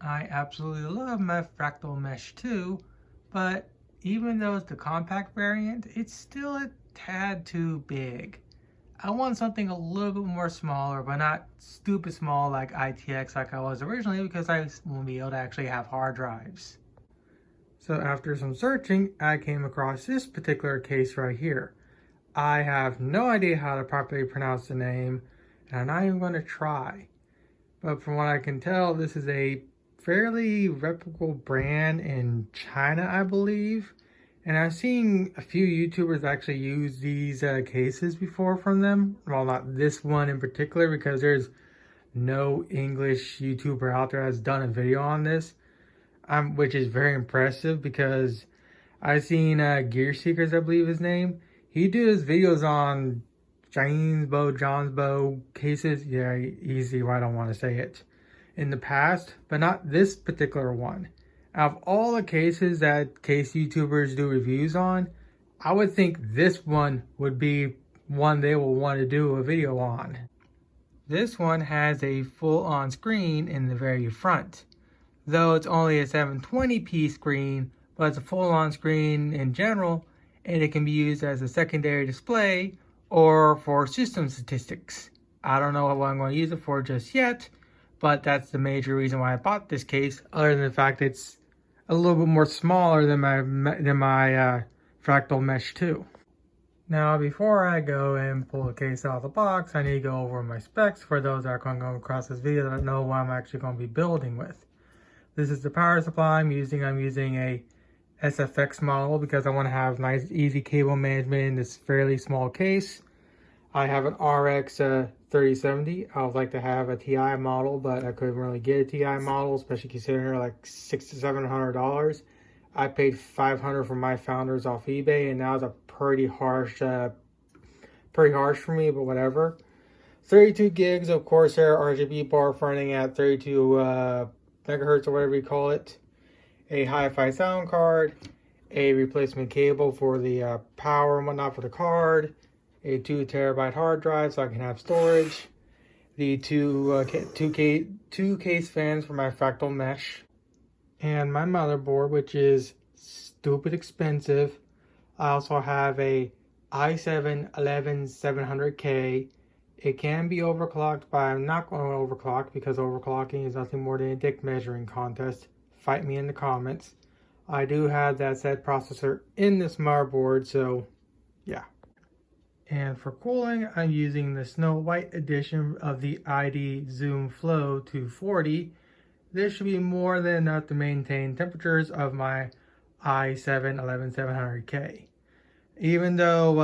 I absolutely love my fractal mesh too, but even though it's the compact variant, it's still a tad too big. I want something a little bit more smaller, but not stupid small like ITX like I was originally, because I won't be able to actually have hard drives. So after some searching, I came across this particular case right here. I have no idea how to properly pronounce the name, and I'm not even going to try. But from what I can tell, this is a fairly reputable brand in China, I believe. And I've seen a few YouTubers actually use these cases before from them. Well, not this one in particular, because there's no English YouTuber out there that's done a video on this. Which is very impressive, because I've seen Gear Seekers, I believe his name. He does videos on Jonsbo cases. Yeah, easy. I don't want to say it. In the past, but not this particular one. Out of all the cases that case YouTubers do reviews on, I would think this one would be one they will want to do a video on. This one has a full-on screen in the very front. Though it's only a 720p screen, but it's a full-on screen in general, and it can be used as a secondary display or for system statistics. I don't know what I'm going to use it for just yet, but that's the major reason why I bought this case, other than the fact it's a little bit more smaller than my fractal mesh 2. Now, before I go and pull the case out of the box, I need to go over my specs for those that are going to go across this video that know what I'm actually going to be building with. This is the power supply I'm using. I'm using a SFX model because I want to have nice, easy cable management in this fairly small case. I have an RX 3070. I would like to have a TI model, but I couldn't really get a TI model, especially considering they're like $600 to $700. I paid $500 for my Founders off eBay, and that was a pretty harsh for me, but whatever. 32 gigs of Corsair RGB bar running at 32 megahertz or whatever you call it. A hi-fi sound card, a replacement cable for the power and whatnot for the card, a 2 terabyte hard drive so I can have storage, the two case fans for my fractal mesh, and my motherboard, which is stupid expensive. I also have a i7-11700K. It can be overclocked, but I'm not going to overclock because overclocking is nothing more than a dick measuring contest. Fight me in the comments. I do have that said processor in this motherboard, so yeah. And for cooling, I'm using the Snow White edition of the ID Zoom Flow 240. This should be more than enough to maintain temperatures of my i7-11700K. Even though,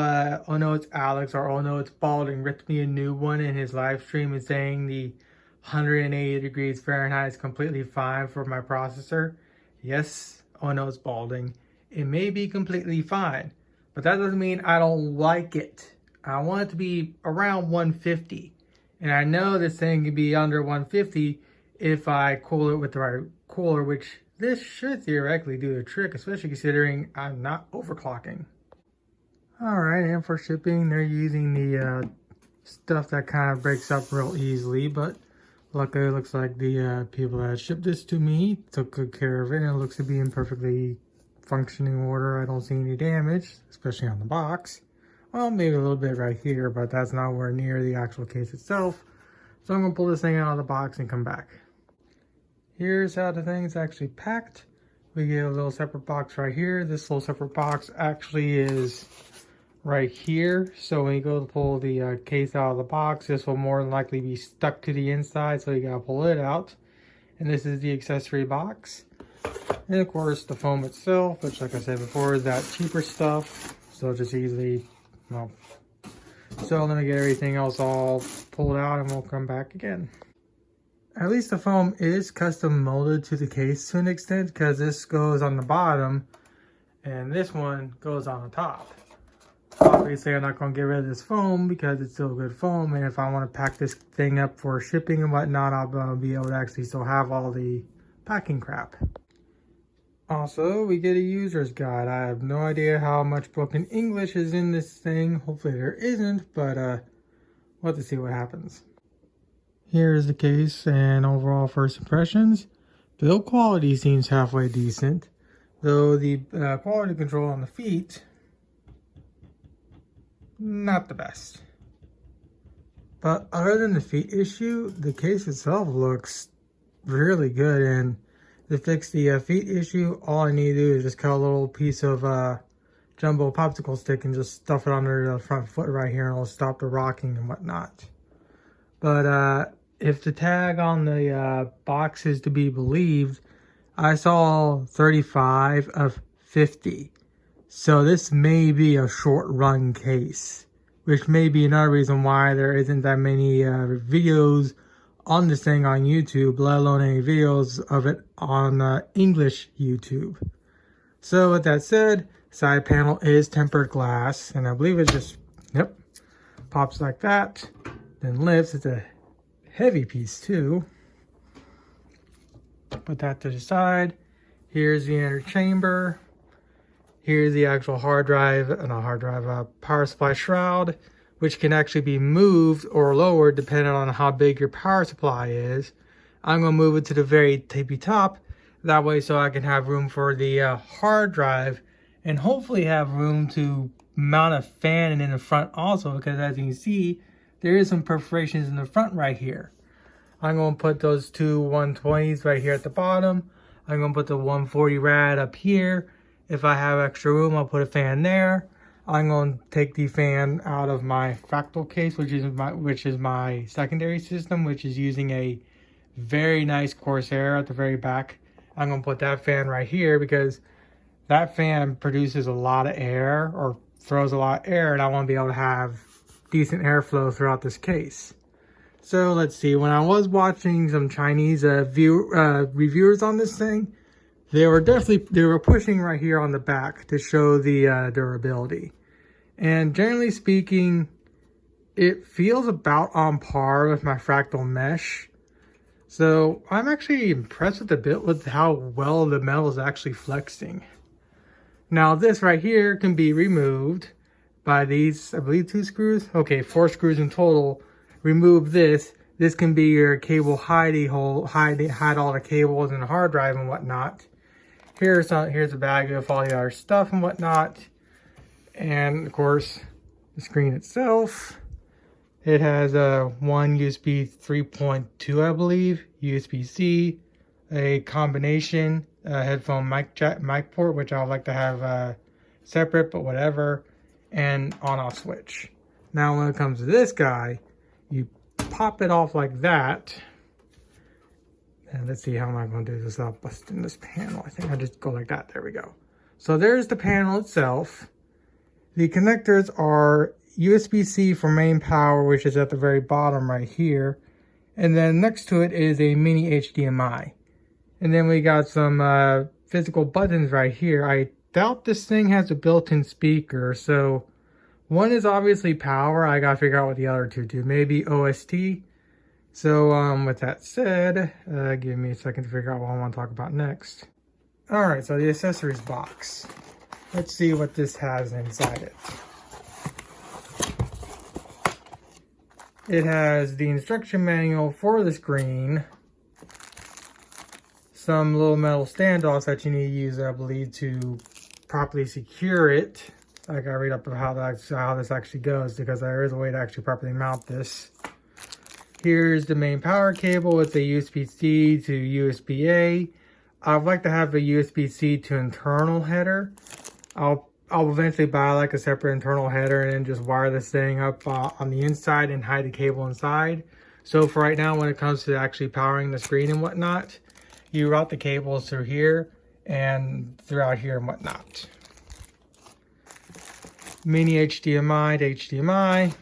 oh no, it's Alex, or oh no, it's Balding, ripped me a new one in his live stream and saying the 180 degrees Fahrenheit is completely fine for my processor. Yes, oh no, it's Balding. It may be completely fine, but that doesn't mean I don't like it. I want it to be around 150. And I know this thing can be under 150 if I cool it with the right cooler, which this should theoretically do the trick, especially considering I'm not overclocking. Alright, and for shipping, they're using the stuff that kind of breaks up real easily, but luckily it looks like the people that shipped this to me took good care of it, and it looks to be in perfectly functioning order. I don't see any damage, especially on the box. Well, maybe a little bit right here, but that's nowhere near the actual case itself. So I'm going to pull this thing out of the box and come back. Here's how the thing's actually packed. We get a little separate box right here. This little separate box actually is right here. So when you go to pull the case out of the box, this will more than likely be stuck to the inside, so you gotta pull it out. And this is the accessory box. And of course the foam itself, which like I said before is that cheaper stuff. So just easily, well. So let me get everything else all pulled out and we'll come back again. At least the foam is custom molded to the case to an extent, because this goes on the bottom and this one goes on the top. Obviously I'm not going to get rid of this foam because it's still good foam, and if I want to pack this thing up for shipping and whatnot, I'll be able to actually still have all the packing crap. Also, we get a user's guide. I have no idea how much broken English is in this thing. Hopefully there isn't, but we'll have to see what happens. Here is the case and overall first impressions. Build quality seems halfway decent, though the quality control on the feet, not the best. But other than the feet issue, the case itself looks really good. And to fix the feet issue, all I need to do is just cut a little piece of jumbo popsicle stick and just stuff it under the front foot right here, and it'll stop the rocking and whatnot. But if the tag on the box is to be believed, I saw 35 of 50. So this may be a short run case, which may be another reason why there isn't that many videos on this thing on YouTube, let alone any videos of it on English YouTube. So with that said, side panel is tempered glass, and I believe it just, yep, pops like that, then lifts. It's a heavy piece too. Put that to the side. Here's the inner chamber. Here's the actual power supply shroud, which can actually be moved or lowered depending on how big your power supply is. I'm going to move it to the very tippy top, that way so I can have room for the hard drive, and hopefully have room to mount a fan in the front also, because as you can see, there is some perforations in the front right here. I'm going to put those two 120s right here at the bottom. I'm going to put the 140 rad up here. If I have extra room, I'll put a fan there. I'm going to take the fan out of my fractal case, which is my secondary system, which is using a very nice Corsair at the very back. I'm going to put that fan right here because that fan produces a lot of air, or throws a lot of air, and I want to be able to have decent airflow throughout this case. So let's see, when I was watching some Chinese reviewers on this thing, they were pushing right here on the back to show the durability. And generally speaking, it feels about on par with my fractal mesh. So I'm actually impressed with the build, with how well the metal is actually flexing. Now this right here can be removed by these, I believe 2 screws. Okay, 4 screws in total. Remove this. This can be your cable hidey hole, hide all the cables and the hard drive and whatnot. Here's a bag of all the other stuff and whatnot. And of course, the screen itself. It has one USB 3.2, I believe, USB-C, a combination headphone mic port, which I would like to have separate, but whatever, and on-off switch. Now when it comes to this guy, you pop it off like that. And let's see, how am I going to do this without busting this panel? I think I just go like that. There we go. So there's the panel itself. The connectors are USB-C for main power, which is at the very bottom right here. And then next to it is a mini HDMI. And then we got some physical buttons right here. I doubt this thing has a built-in speaker. So one is obviously power. I gotta figure out what the other two do. Maybe OST. So with that said, give me a second to figure out what I want to talk about next. Alright, so the accessories box. Let's see what this has inside it. It has the instruction manual for the screen, some little metal standoffs that you need to use, I believe, to properly secure it. I gotta read up how this actually goes, because there is a way to actually properly mount this. Here's the main power cable with the USB-C to USB-A. I'd like to have a USB-C to internal header. I'll eventually buy like a separate internal header and then just wire this thing up on the inside and hide the cable inside. So for right now, when it comes to actually powering the screen and whatnot, you route the cables through here and throughout here and whatnot. Mini HDMI to HDMI.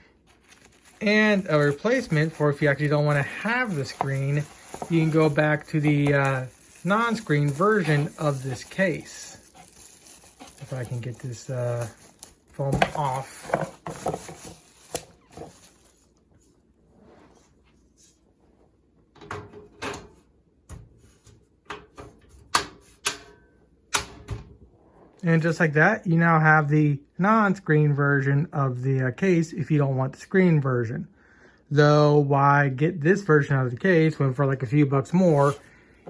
And a replacement for if you actually don't want to have the screen, you can go back to the non-screen version of this case. If I can get this foam off. And just like that, you now have the non-screen version of the case if you don't want the screen version. Though, why get this version of the case when for like a few bucks more,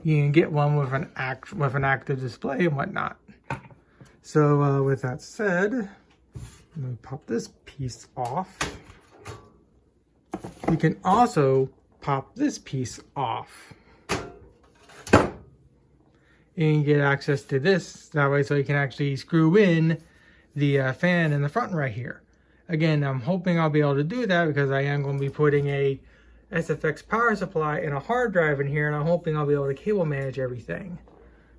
you can get one with an active display and whatnot. So with that said, I'm going to pop this piece off. You can also pop this piece off. And get access to this that way, so you can actually screw in the fan in the front right here. Again, I'm hoping I'll be able to do that because I am going to be putting a SFX power supply and a hard drive in here, and I'm hoping I'll be able to cable manage everything.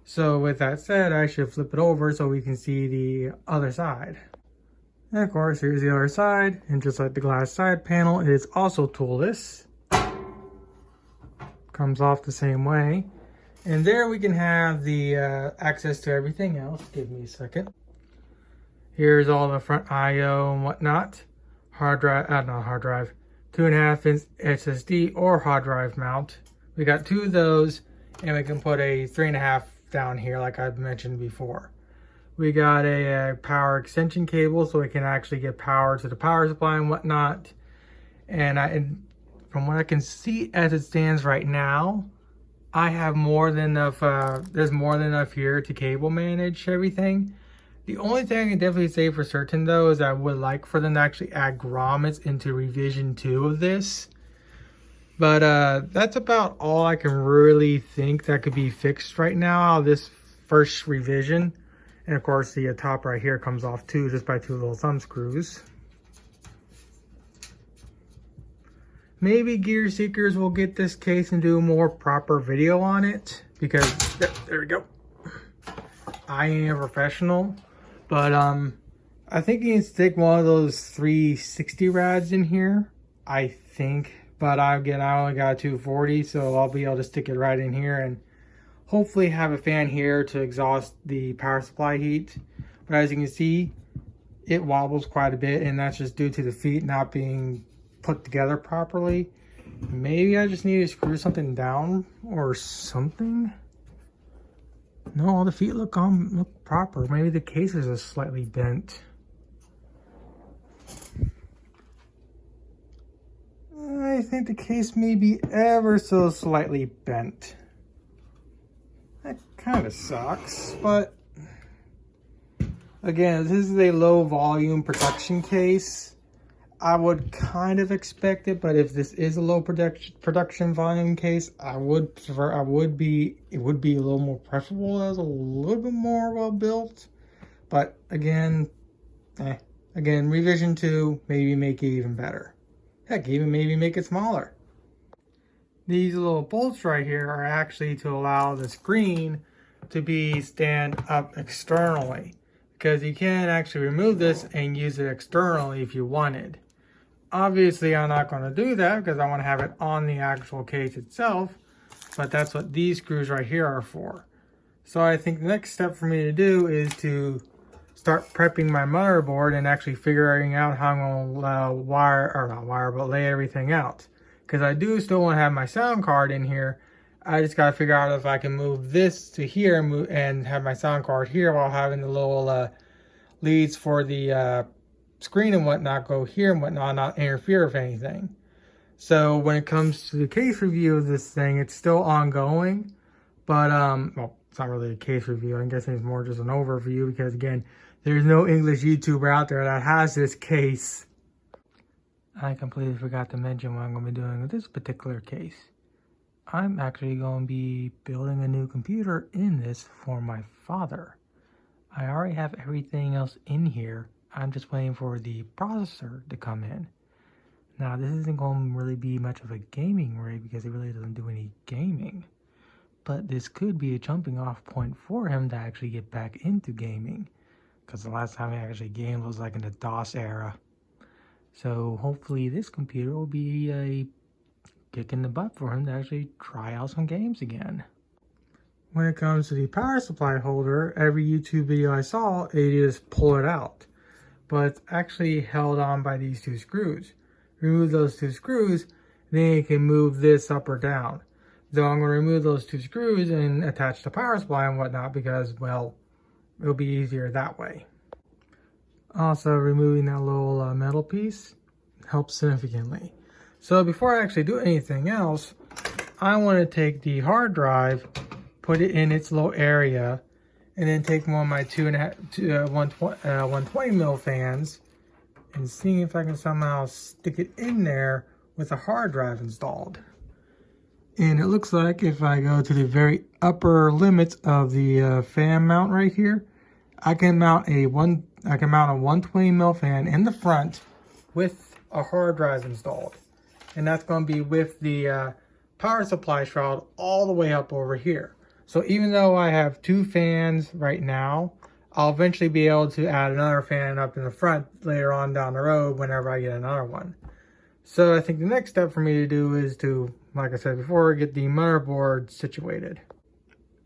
So with that said, I should flip it over so we can see the other side. And of course, here's the other side, and just like the glass side panel, it is also toolless. Comes off the same way. And there we can have the access to everything else. Give me a second. Here's all the front I/O and whatnot. Hard drive, not hard drive, 2.5-inch SSD or hard drive mount. We got 2 of those, and we can put a 3.5 down here, like I've mentioned before. We got a power extension cable, so we can actually get power to the power supply and whatnot. And from what I can see as it stands right now, I have more than enough, there's more than enough here to cable manage everything. The only thing I can definitely say for certain though is I would like for them to actually add grommets into revision 2 of this. But that's about all I can really think that could be fixed right now out of this first revision. And of course the top right here comes off too, just by 2 little thumb screws. Maybe Gear Seekers will get this case and do a more proper video on it, because there we go. I ain't a professional, but I think you can stick one of those 360 rads in here, I think. But again, I only got a 240, so I'll be able to stick it right in here and hopefully have a fan here to exhaust the power supply heat. But as you can see, it wobbles quite a bit, and that's just due to the feet not being put together properly. Maybe I just need to screw something down or something. No, all the feet look proper. Maybe the case is just slightly bent. I think the case may be ever so slightly bent. That kind of sucks, but again, this is a low volume production case. I would kind of expect it, but if this is a low production volume case, it would be a little more preferable as a little bit more well built. But again, revision 2, maybe make it even better. Heck, even maybe make it smaller. These little bolts right here are actually to allow the screen to stand up externally, because you can actually remove this and use it externally if you wanted. Obviously, I'm not going to do that because I want to have it on the actual case itself, but that's what these screws right here are for. So I think the next step for me to do is to start prepping my motherboard and actually figuring out how I'm going to lay everything out. Because I do still want to have my sound card in here. I just got to figure out if I can move this to here and have my sound card here while having the little leads for the screen and whatnot go here and whatnot, not interfere with anything. So when it comes to the case review of this thing, it's still ongoing, but well, it's not really a case review. I'm guessing it's more just an overview, because again, there's no English YouTuber out there that has this case. I completely forgot to mention what I'm going to be doing with this particular case. I'm actually going to be building a new computer in this for my father. I already have everything else in here. I'm just waiting for the processor to come in. Now, this isn't going to really be much of a gaming rig because he really doesn't do any gaming. But this could be a jumping off point for him to actually get back into gaming, because the last time he actually gamed was like in the DOS era. So hopefully this computer will be a kick in the butt for him to actually try out some games again. When it comes to the power supply holder, every YouTube video I saw, it just pull it out. But it's actually held on by these 2 screws. Remove those 2 screws, then you can move this up or down. So I'm going to remove those 2 screws and attach the power supply and whatnot, because, well, it'll be easier that way. Also, removing that little metal piece helps significantly. So before I actually do anything else, I want to take the hard drive put it in its little area, and then take one of my 120 mil fans and see if I can somehow stick it in there with a hard drive installed. And it looks like if I go to the very upper limits of the fan mount right here, I can mount a 120 mil fan in the front with a hard drive installed. And that's going to be with the power supply shroud all the way up over here. So even though I have 2 fans right now, I'll eventually be able to add another fan up in the front later on down the road whenever I get another one. So I think the next step for me to do is to, like I said before, get the motherboard situated.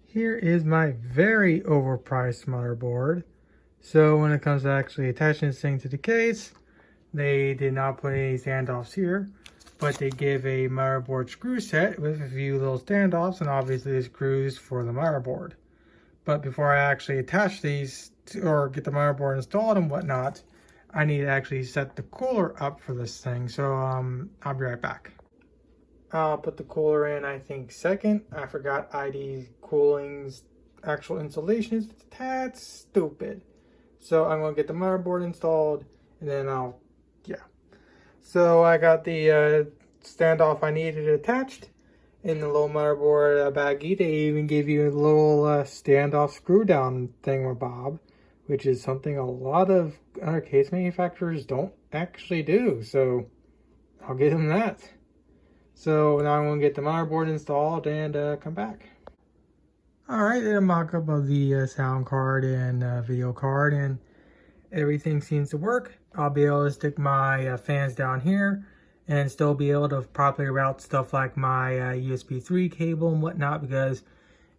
Here is my very overpriced motherboard. So when it comes to actually attaching this thing to the case, they did not put any standoffs here, but they give a motherboard screw set with a few little standoffs and obviously the screws for the motherboard. But before I actually attach these or get the motherboard installed and whatnot, I need to actually set the cooler up for this thing. So I'll be right back. I'll put the cooler in, I think, second. I forgot ID Cooling's actual installation is a tad stupid. So I'm going to get the motherboard installed and then So I got the standoff I needed attached in the little motherboard baggie. They even give you a little standoff screw down thingamabob, which is something a lot of other case manufacturers don't actually do. So I'll give them that. So now I'm going to get the motherboard installed and come back. Alright, did a mock-up of the sound card and video card, and everything seems to work. I'll be able to stick my fans down here and still be able to properly route stuff like my USB 3 cable and whatnot, because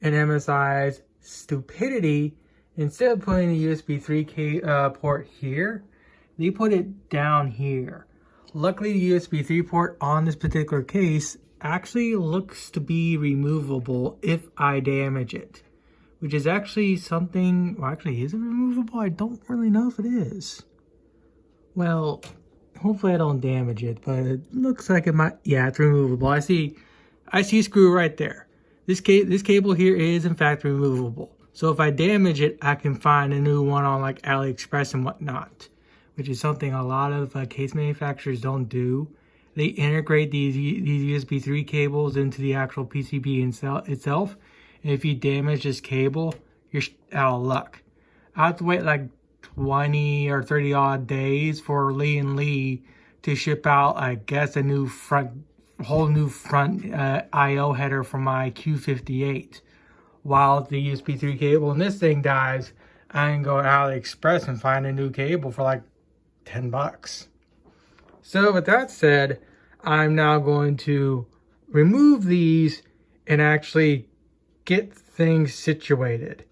in MSI's stupidity, instead of putting the USB 3 port here, they put it down here. Luckily, the USB 3 port on this particular case actually looks to be removable if I damage it, which is actually something, well, actually, is it removable? I don't really know if it is. Well, hopefully I don't damage it, but it looks like it might. Yeah, it's removable. I see a screw right there. This cable here is in fact removable. So if I damage it, I can find a new one on like AliExpress and whatnot, which is something a lot of case manufacturers don't do. They integrate these USB 3 cables into the actual PCB itself. And if you damage this cable, you're out of luck. I have to wait like 20 or 30 odd days for Lee & Lee to ship out, I guess, a whole new front I/O header for my Q58. While the USB 3 cable and this thing dies, I can go to AliExpress and find a new cable for like 10 bucks. So with that said, I'm now going to remove these and actually get things situated.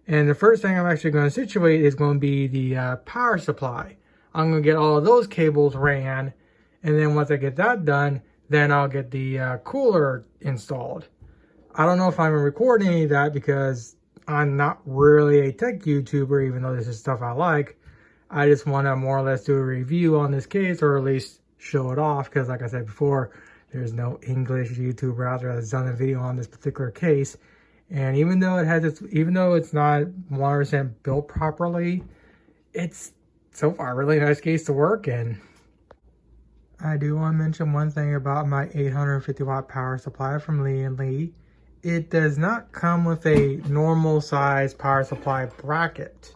And the first thing I'm actually going to situate is going to be the power supply. I'm going to get all of those cables ran, and then once I get that done, then I'll get the cooler installed. I don't know if I'm recording any of that because I'm not really a tech YouTuber, even though this is stuff I like. I just want to more or less do a review on this case, or at least show it off, because like I said before, there's no English YouTuber out there that's done a video on this particular case. And even though it's not 100% built properly, it's so far a really nice case to work in. I do want to mention one thing about my 850 watt power supply from Lee & Lee. It does not come with a normal size power supply bracket.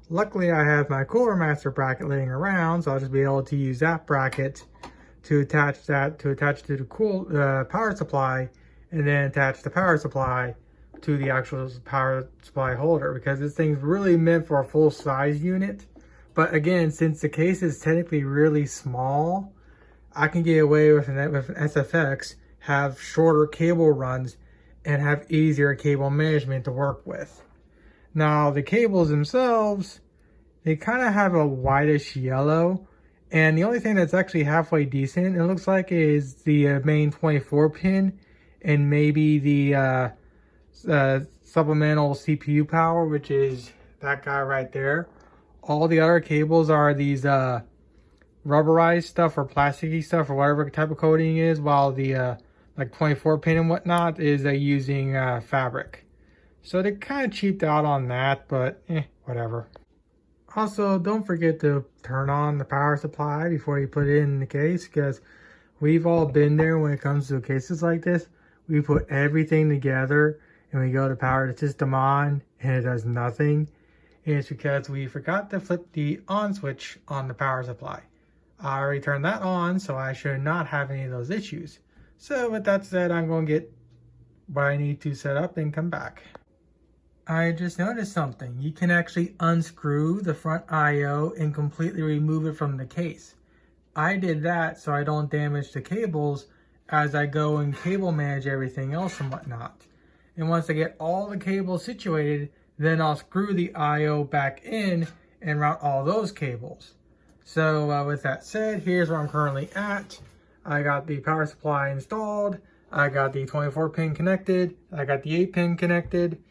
Luckily, I have my Cooler Master bracket laying around, so I'll just be able to use that bracket to attach to the power supply, and then attach the power supply to the actual power supply holder, because this thing's really meant for a full size unit. But again, since the case is technically really small, I can get away with an SFX, have shorter cable runs, and have easier cable management to work with. Now, the cables themselves, they kind of have a whitish yellow, and the only thing that's actually halfway decent, it looks like, is the main 24 pin, and maybe the supplemental CPU power, which is that guy right there. All the other cables are these rubberized stuff or plasticky stuff or whatever type of coating is, while the like 24 pin and whatnot is using fabric. So they kind of cheaped out on that, but whatever. Also, don't forget to turn on the power supply before you put it in the case, because we've all been there when it comes to cases like this. We put everything together and we go to power the system on and it does nothing. And it's because we forgot to flip the on switch on the power supply. I already turned that on, so I should not have any of those issues. So with that said, I'm going to get what I need to set up and come back. I just noticed something. You can actually unscrew the front I/O and completely remove it from the case. I did that so I don't damage the cables as I go and cable manage everything else and whatnot. And once I get all the cables situated, then I'll screw the I/O back in and route all those cables. So with that said, here's where I'm currently at. I got the power supply installed. I got the 24 pin connected. I got the 8 pin connected.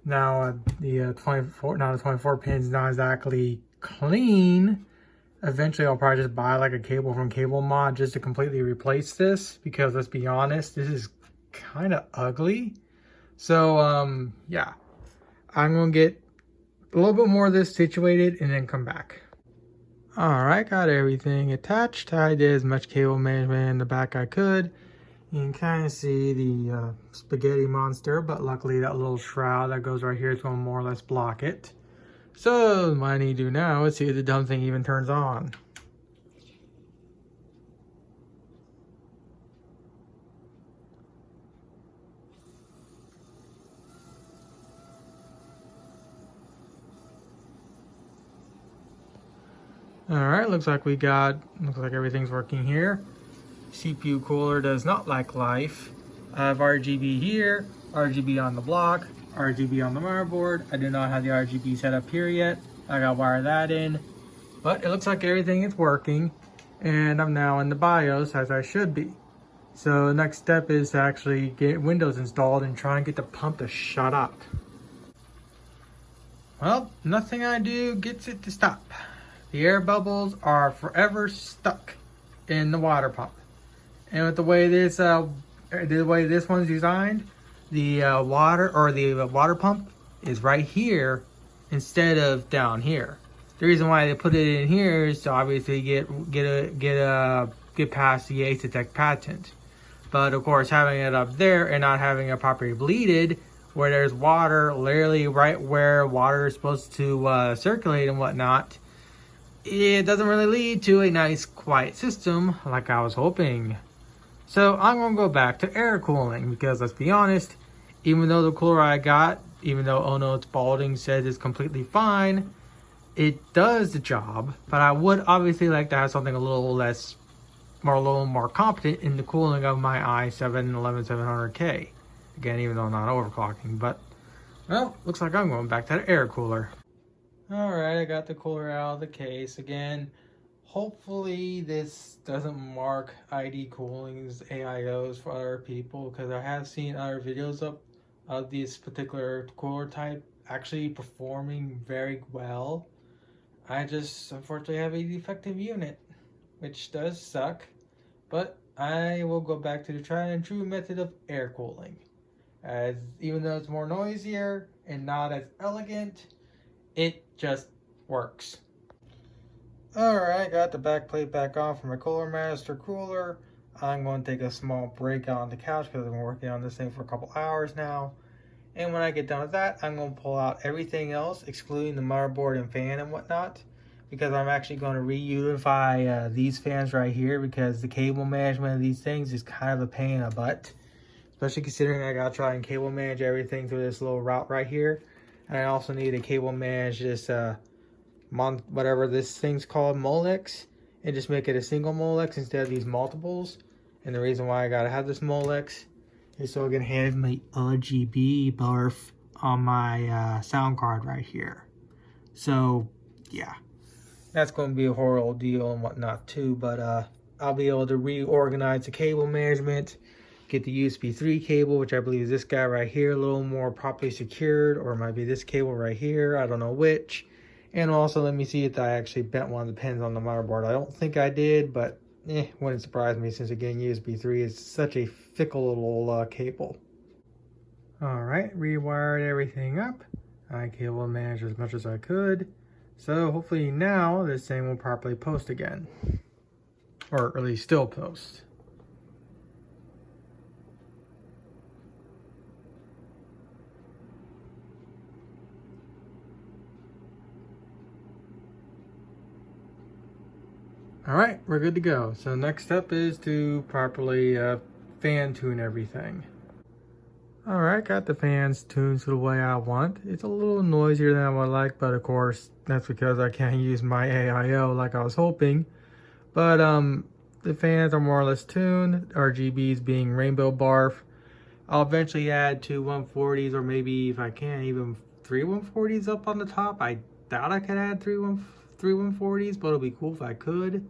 Now the 24 pins not exactly clean. Eventually I'll probably just buy like a cable from Cable Mod just to completely replace this, because let's be honest, this is kind of ugly. So yeah, I'm gonna get a little bit more of this situated and then come back. Alright, got everything attached. I did as much cable management in the back I could. You can kind of see the spaghetti monster, but luckily that little shroud that goes right here is going to more or less block it. So what I need to do now is see if the dumb thing even turns on. Alright, looks like everything's working here. CPU cooler does not like life. I have RGB here, RGB on the block, RGB on the motherboard. I do not have the RGB set up here yet. I got to wire that in. But it looks like everything is working. And I'm now in the BIOS as I should be. So the next step is to actually get Windows installed and try and get the pump to shut up. Well, nothing I do gets it to stop. The air bubbles are forever stuck in the water pump. And with the way this one's designed, the water pump is right here instead of down here. The reason why they put it in here is to obviously get past the ACE Detect patent. But of course, having it up there and not having it properly bleeded, where there's water literally right where water is supposed to circulate and whatnot, it doesn't really lead to a nice quiet system like I was hoping. So I'm going to go back to air cooling, because let's be honest, even though the cooler I got, even though Oh No It's Balding says it's completely fine, it does the job. But I would obviously like to have something a little more competent in the cooling of my i7-11700K. Again, even though I'm not overclocking, but well, looks like I'm going back to the air cooler. Alright, I got the cooler out of the case again. Hopefully this doesn't mark ID cooling's AIOs for other people, because I have seen other videos of this particular cooler type actually performing very well. I just unfortunately have a defective unit, which does suck, but I will go back to the tried and true method of air cooling, as even though it's more noisier and not as elegant, it just works. Alright, got the back plate back on for my Cooler Master cooler. I'm going to take a small break on the couch because I've been working on this thing for a couple hours now. And when I get done with that, I'm going to pull out everything else, excluding the motherboard and fan and whatnot, because I'm actually going to reunify these fans right here, because the cable management of these things is kind of a pain in the butt. Especially considering I got to try and cable manage everything through this little route right here. And I also need to cable manage this whatever this thing's called, Molex, and just make it a single Molex instead of these multiples. And the reason why I gotta have this Molex is so I can have my RGB barf on my sound card right here. So yeah, that's going to be a horrible deal and whatnot too. But I'll be able to reorganize the cable management, get the USB 3 cable, which I believe is this guy right here, a little more properly secured, or it might be this cable right here, I don't know which. And also let me see if I actually bent one of the pins on the motherboard. I don't think I did, but wouldn't surprise me, since again USB 3 is such a fickle little cable. Alright, rewired everything up. I cable managed as much as I could. So hopefully now this thing will properly post again. Or at least still post. Alright, we're good to go. So next step is to properly fan tune everything. Alright, got the fans tuned to the way I want. It's a little noisier than I would like, but of course that's because I can't use my AIO like I was hoping. But the fans are more or less tuned, RGBs being rainbow barf. I'll eventually add 2 140s, or maybe if I can, even 3 140s up on the top. I doubt I could add 3 140s, but it'll be cool if I could.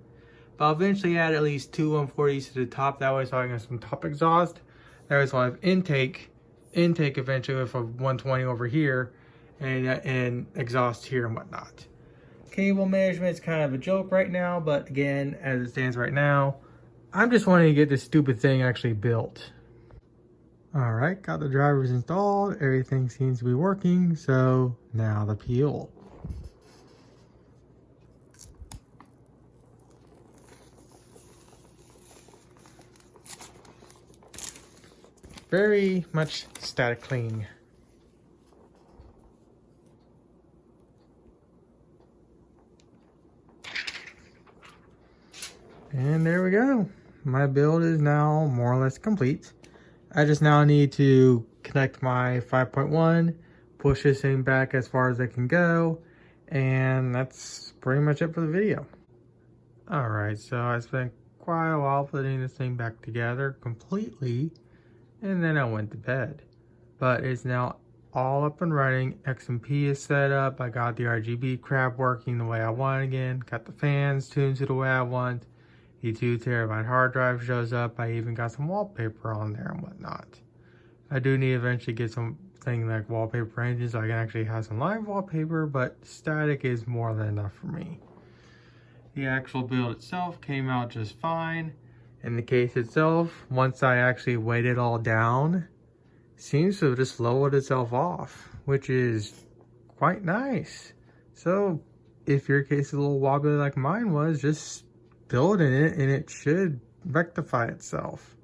But I'll eventually add at least 2 140s to the top, that way so I can have some top exhaust. That way so I have intake eventually with a 120 over here, and exhaust here and whatnot. Cable management is kind of a joke right now, but again, as it stands right now, I'm just wanting to get this stupid thing actually built. Alright, got the drivers installed, everything seems to be working, so now the peel. Very much static clean. And there we go. My build is now more or less complete. I just now need to connect my 5.1, push this thing back as far as I can go, and that's pretty much it for the video. Alright, so I spent quite a while putting this thing back together completely, and then I went to bed. But it's now all up and running. XMP is set up. I got the RGB crap working the way I want again. Got the fans tuned to the way I want. The 2 terabyte hard drive shows up. I even got some wallpaper on there and whatnot. I do need to eventually get something like wallpaper engine so I can actually have some live wallpaper, but static is more than enough for me. The actual build itself came out just fine. And the case itself, once I actually weighed it all down, seems to have just lowered itself off, which is quite nice. So if your case is a little wobbly like mine was, just build in it and it should rectify itself.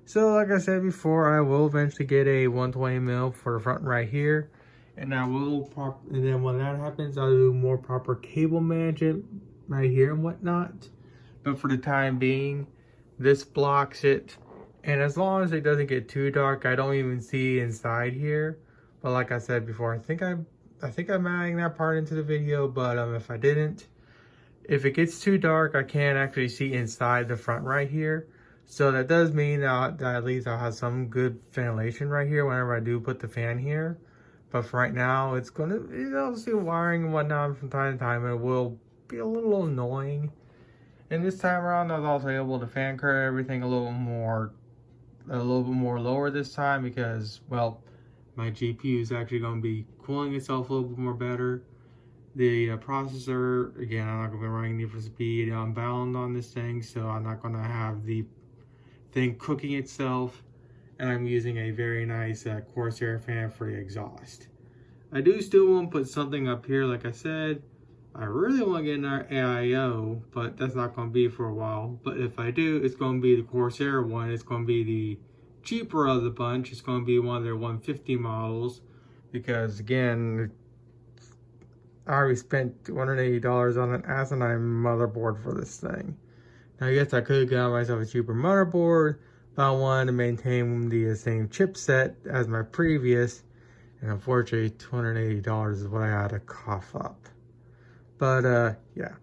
So like I said before, I will eventually get a 120mm for the front right here, and and then when that happens, I'll do more proper cable management right here and whatnot. But for the time being, this blocks it, and as long as it doesn't get too dark, I don't even see inside here. But like I said before, I think I'm adding that part into the video, but if I didn't, if it gets too dark, I can't actually see inside the front right here. So that does mean that at least I'll have some good ventilation right here whenever I do put the fan here. But for right now, it's gonna, see wiring and whatnot from time to time, and it will be a little annoying. And this time around, I was also able to fan curve everything a little bit more lower this time because, well, my GPU is actually going to be cooling itself a little bit more better. The processor, again, I'm not going to be running Need for Speed Unbound on this thing, so I'm not going to have the thing cooking itself. And I'm using a very nice Corsair fan for the exhaust. I do still want to put something up here, like I said. I really want to get an AIO, but that's not going to be for a while. But if I do, it's going to be the Corsair one. It's going to be the cheaper of the bunch. It's going to be one of their 150 models. Because again, I already spent $280 on an asinine motherboard for this thing. Now, yes, I could have got myself a cheaper motherboard, but I wanted to maintain the same chipset as my previous. And unfortunately, $280 is what I had to cough up. But yeah,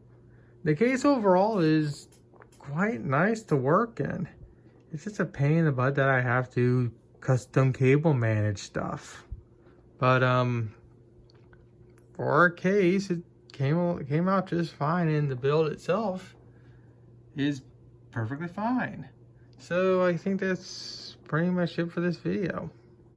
the case overall is quite nice to work in. It's just a pain in the butt that I have to custom cable manage stuff. But for a case, it came out just fine, and the build itself is perfectly fine. So I think that's pretty much it for this video.